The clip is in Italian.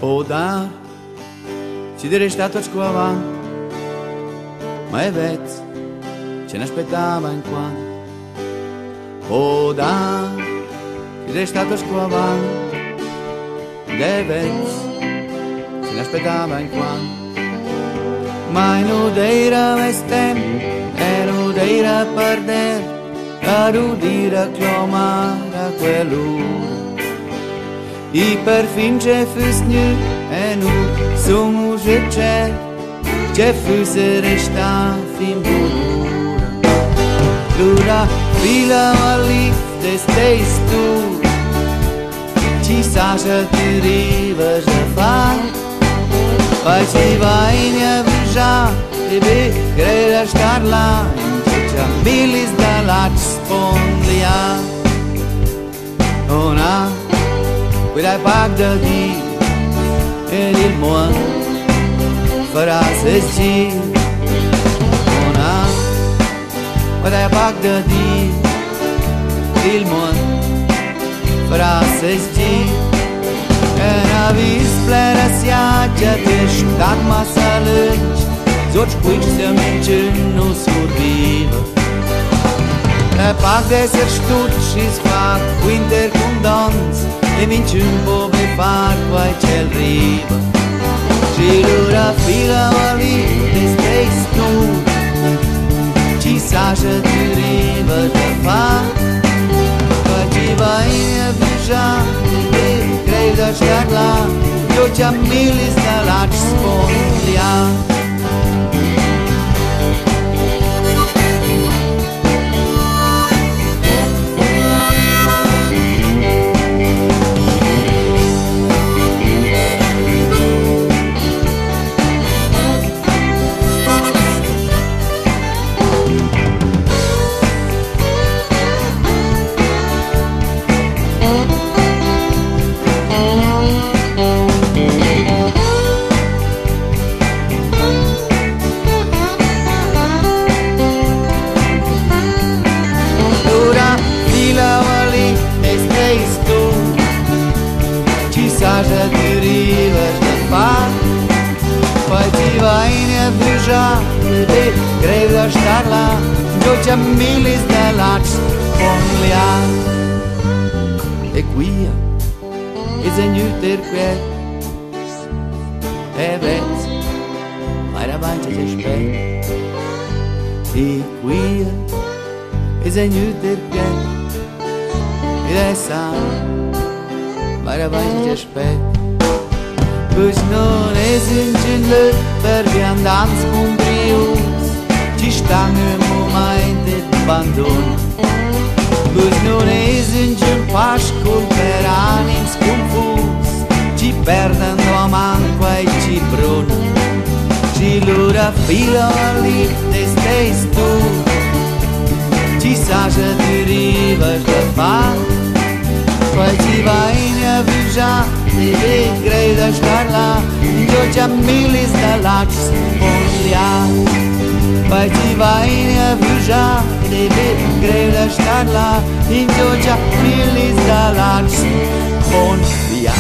O dar, ci direi stato a scuola, ma è vezzo, ce ne aspettava in quanto. O dar, ci direi stato a scuola, è vezzo, ce ne aspettava in quanto. Ma non era vestem, e non era perdere, a udire clamare a quell'ora. I per fin c'è fus nu, e nu sono c'è fus resta fin buona. L'ora fila lì, te stai tu, ci sa che ti rivas a fare. Poi ci vai in avvisa, e beh, creda star là, c'è milis dalla spondlia. Ona, quella pagda di, ed il mondo farà se ci. Ona, quella pagda di, il mondo farà se ci. Una visplera siaggia te stat massa lunch, zoci puici se mincin nu surviva. E pac de ser stut și-s fac winter cum danz, e mincin bo be far quai cel riva. Și lura fila ali te stei stu, ci saja tu riva te fac. Poi ci vai a vija, da star là, io c'ha milis dalla spondlia. Saja ti rivas da far, poi ti vai in avvisa, e creda star là, io c'ha milis dall'ac spondlia. E qui, e segnuter quel, e vezzo, mai davanti ti aspetta. E qui, e segnuter quel, ed è sano, mai davanti ti aspetta. Pois non esigile per viandans cumbrius, ci stanno in momenti di abbandono. Pois non esigile pascol per anims confus, ci perdono a manco e ci bruno. Ci lura fila lì te stai tu, ci sa che ti rivas da fare. Poi ci vai in avvisa, e creda star là, io c'ha milis dalla spondlia. Poi ci vai in avvisa, e creda star là, io c'ha milis dalla spondlia.